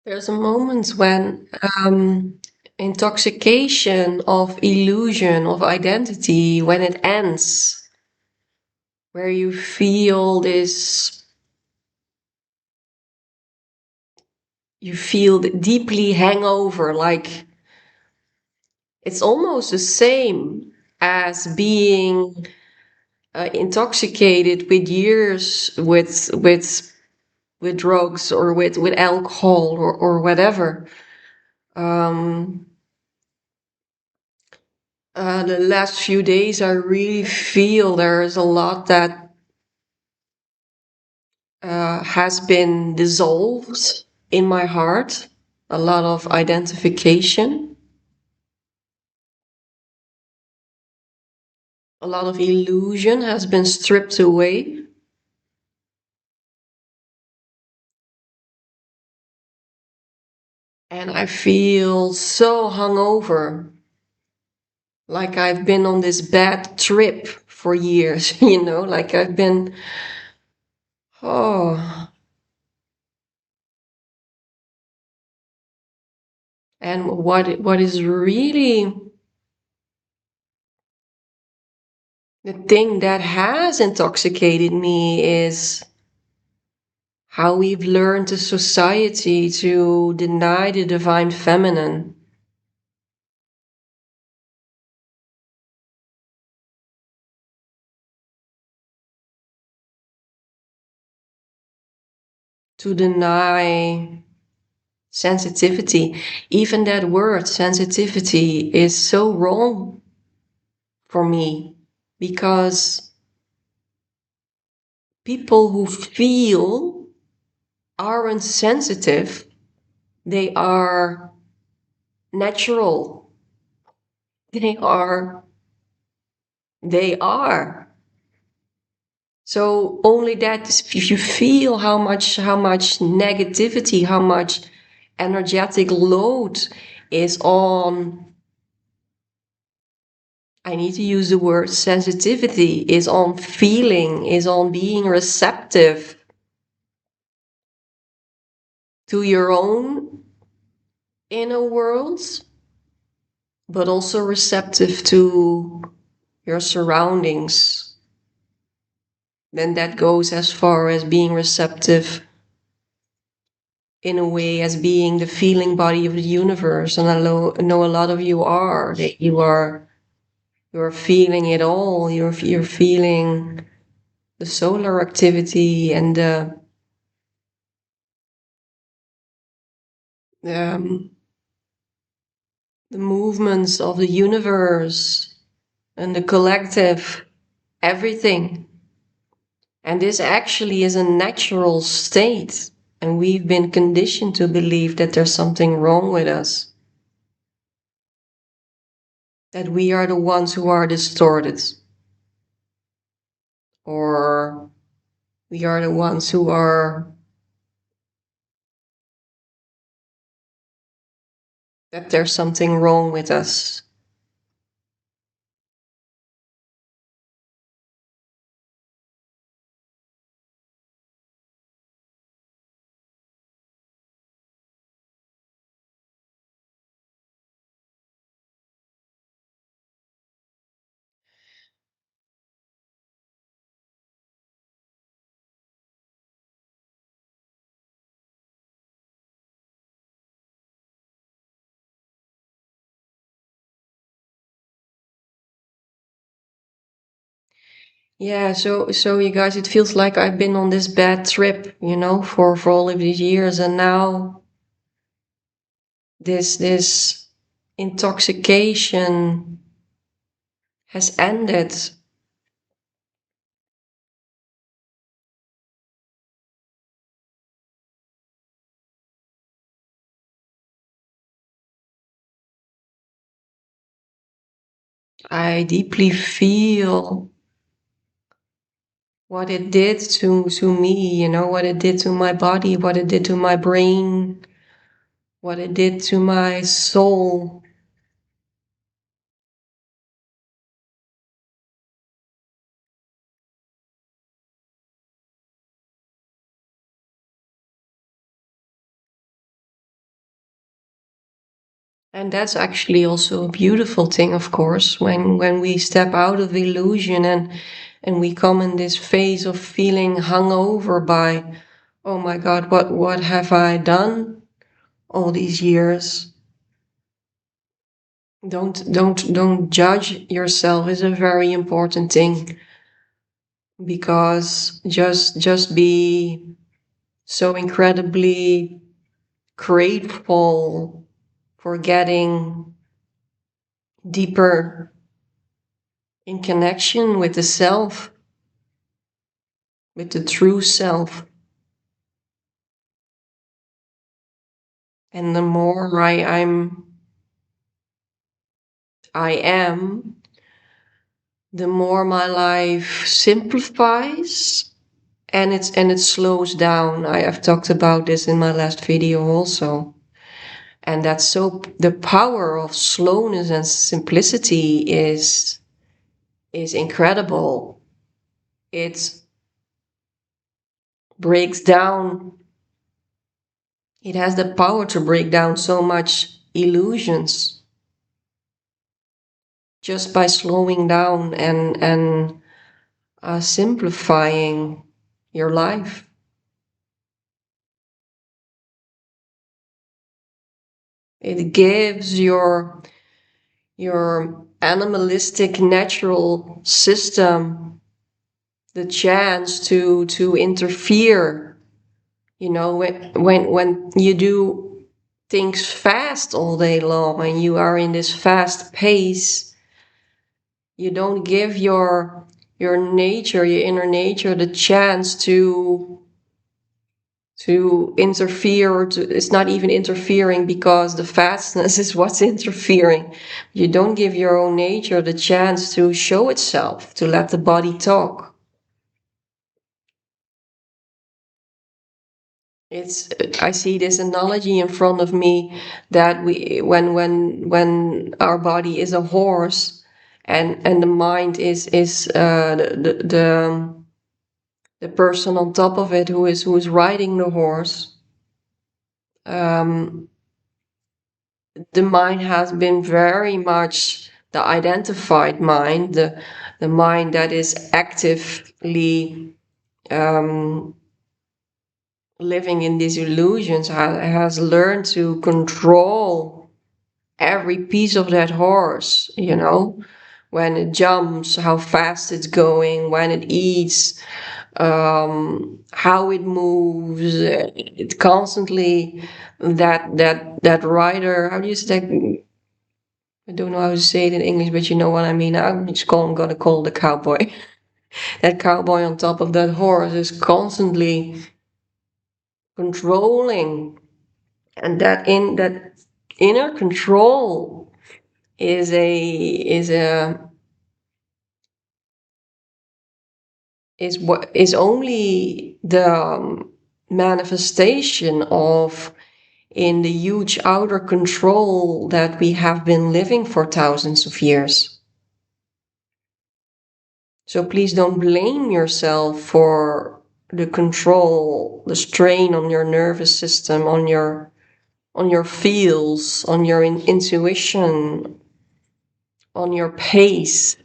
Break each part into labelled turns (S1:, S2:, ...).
S1: There's a moment when intoxication of illusion of identity, when it ends, where you feel this, you feel deeply hangover, like it's almost the same as being intoxicated with years with drugs or with alcohol or whatever. Um, the last few days, I really feel there is a lot that has been dissolved in my heart, a lot of identification, a lot of illusion has been stripped away. And I feel so hungover, like I've been on this bad trip for years, like I've been, oh, and what is really the thing that has intoxicated me is how we've learned as society to deny the divine feminine, to deny sensitivity. Even that word, sensitivity, is so wrong for me because people who feel aren't sensitive, they are natural. They are, they are. So only that, if you feel how much negativity, how much energetic load is on, I need to use the word sensitivity, is on feeling, is on being receptive to your own inner worlds, but also receptive to your surroundings. Then that goes as far as being receptive in a way as being the feeling body of the universe. And know a lot of you are, that you're feeling it all. You're feeling the solar activity and um, the movements of the universe and the collective, everything. And this actually is a natural state. And we've been conditioned to believe that there's something wrong with us, that we are the ones who are distorted, or we are the ones who are, that there's something wrong with us. Yeah, so you guys, it feels like I've been on this bad trip, for all of these years, and now this intoxication has ended. I deeply feel what it did to me, what it did to my body, what it did to my brain, what it did to my soul. And that's actually also a beautiful thing, of course, when we step out of illusion and we come in this phase of feeling hungover by, oh my God, what have I done all these years? Don't judge yourself is a very important thing, because just be so incredibly grateful for getting deeper in connection with the self, with the true self. And the more I am, the more my life simplifies and it slows down. I've talked about this in my last video also. And that's so the power of slowness and simplicity is incredible. It breaks down, it has the power to break down so much illusions just by slowing down and simplifying your life. It gives your animalistic natural system the chance to interfere. You know, when you do things fast all day long and you are in this fast pace, you don't give your nature, your inner nature, the chance to interfere, or to, it's not even interfering because the fastness is what's interfering. You don't give your own nature the chance to show itself, to let the body talk. It's, I see this analogy in front of me that we when our body is a horse and the mind is the person on top of it who is riding the horse. um, the mind has been very much the identified mind, the mind that is actively living in these illusions, has learned to control every piece of that horse, you know, when it jumps, how fast it's going, when it eats, how it moves. It constantly, that rider, how do you say that? I don't know how to say it in English, but you know what I mean. I'm just gonna call the cowboy. That cowboy on top of that horse is constantly controlling, and that inner control is what is only the manifestation of in the huge outer control that we have been living for thousands of years. So please don't blame yourself for the control, the strain on your nervous system, on your feels, on your intuition, on your pace.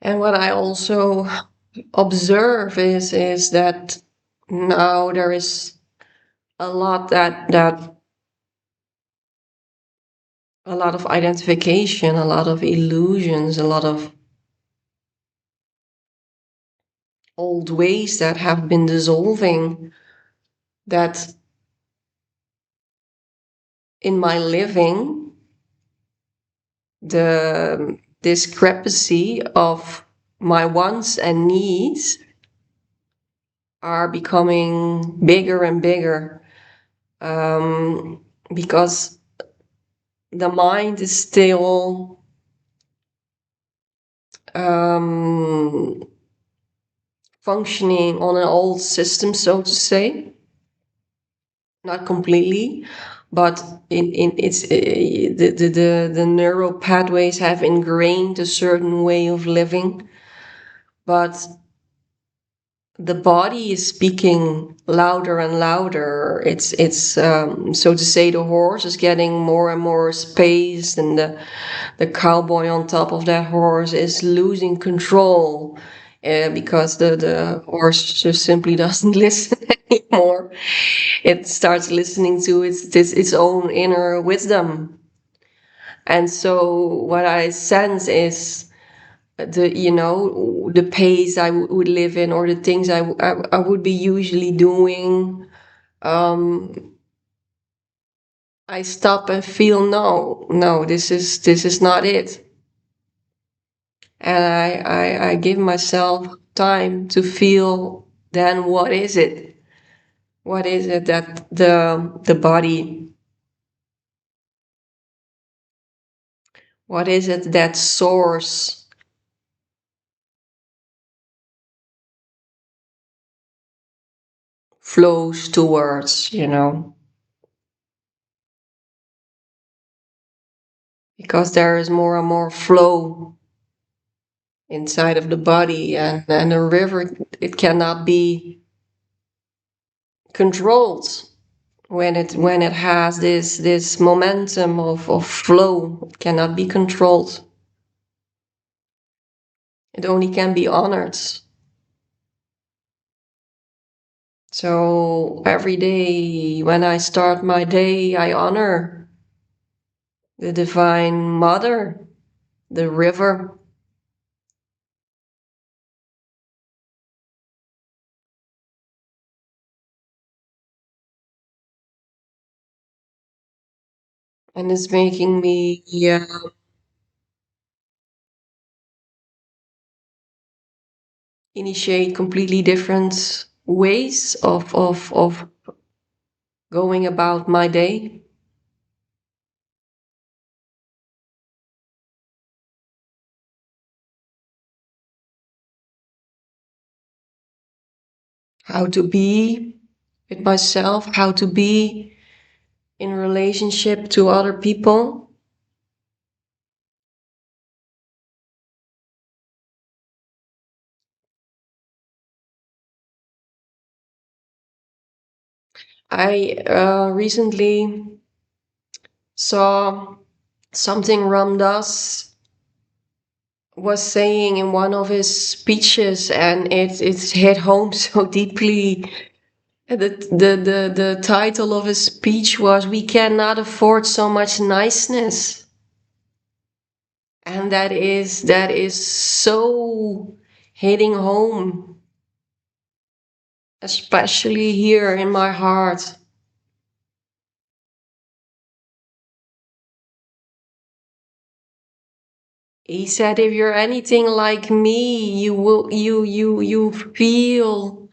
S1: And what I also observe is that now there is a lot a lot of identification, a lot of illusions, a lot of old ways that have been dissolving, that in my living, the discrepancy of my wants and needs are becoming bigger and bigger, because the mind is still functioning on an old system, so to say. Not completely, but in it's the neural pathways have ingrained a certain way of living, but the body is speaking louder and louder. It's so to say, the horse is getting more and more space, and the cowboy on top of that horse is losing control, because the horse just simply doesn't listen anymore. It starts listening to its own inner wisdom. And so what I sense is the pace I would live in, or the things I would be usually doing. um I stop and feel, no, this is not it. And I give myself time to feel, then what is it that the body, what is it that source flows towards, because there is more and more flow inside of the body, and a river, it cannot be controlled. When it has this momentum of flow, it cannot be controlled. It only can be honored. So every day when I start my day, I honor the divine mother, the river. And it's making me initiate completely different ways of going about my day. How to be with myself, how to be in relationship to other people. I recently saw something Ram Dass was saying in one of his speeches, and it hit home so deeply. The title of his speech was, "We cannot afford so much niceness." And that is so hitting home, especially here in my heart. He said, if you're anything like me, you feel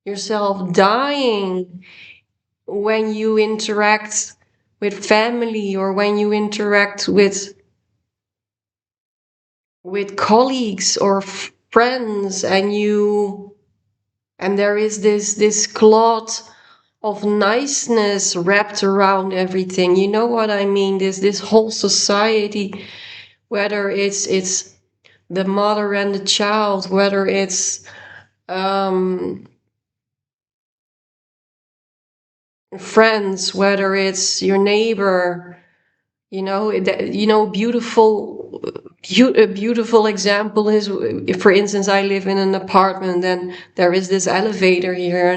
S1: yourself dying when you interact with family, or when you interact with colleagues or friends, and there is this cloth of niceness wrapped around everything. You know what I mean? This whole society, whether it's the mother and the child, whether it's um, friends, whether it's your neighbor. A beautiful example is, if, for instance, I live in an apartment, and there is this elevator here,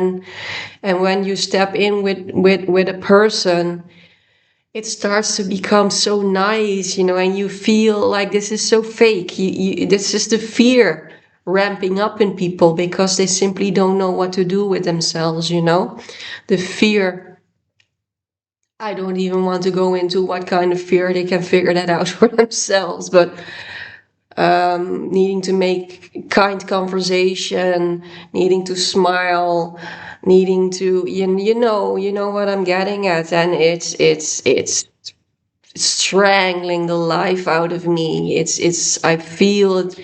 S1: and when you step in with a person, it starts to become so nice, and you feel like this is so fake. This is the fear ramping up in people, because they simply don't know what to do with themselves. The fear. I don't even want to go into what kind of fear. They can figure that out for themselves, but needing to make kind conversation, needing to smile, needing to you know what I'm getting at, and it's strangling the life out of me. I feel it.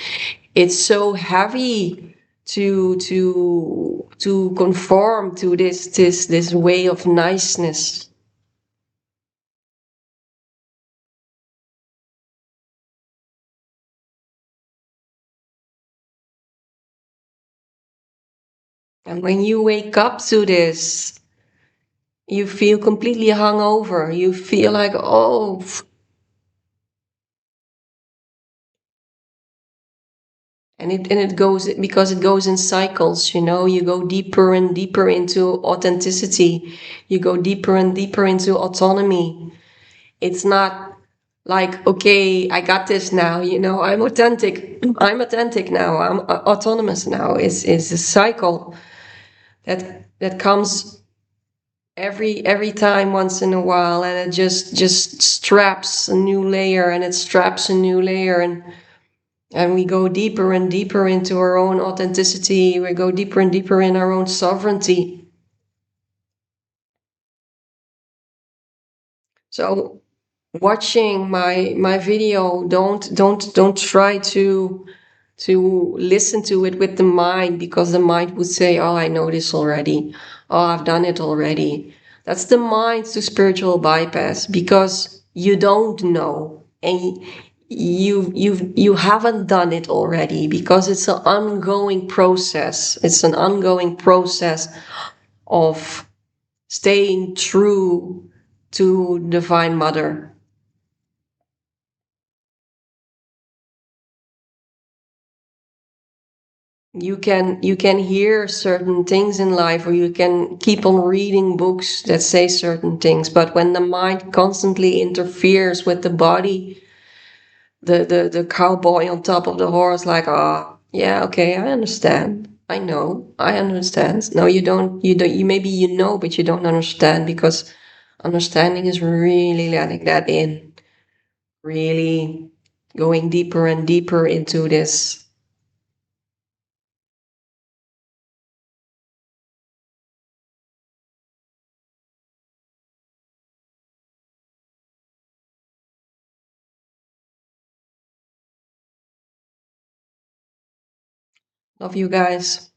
S1: It's so heavy to conform to this way of niceness. And when you wake up to this, you feel completely hungover. You feel like, oh, and it goes, because it goes in cycles, you go deeper and deeper into authenticity. You go deeper and deeper into autonomy. It's not like, okay, I got this now, I'm authentic. I'm authentic now. I'm autonomous now. It's a cycle that comes every time, once in a while, and it just straps a new layer, and it straps a new layer, and we go deeper and deeper into our own authenticity. We go deeper and deeper in our own sovereignty. So watching my video, don't try to listen to it with the mind, because the mind would say, oh, I know this already. Oh, I've done it already. That's the mind's to spiritual bypass, because you don't know, and you haven't done it already, because it's an ongoing process. It's an ongoing process of staying true to Divine Mother. You can hear certain things in life, or you can keep on reading books that say certain things, but when the mind constantly interferes with the body, the cowboy on top of the horse, like, oh yeah, okay, I understand, I know, I understand. No, you don't, you maybe you know, but you don't understand, because understanding is really letting that in, really going deeper and deeper into this. Love you guys.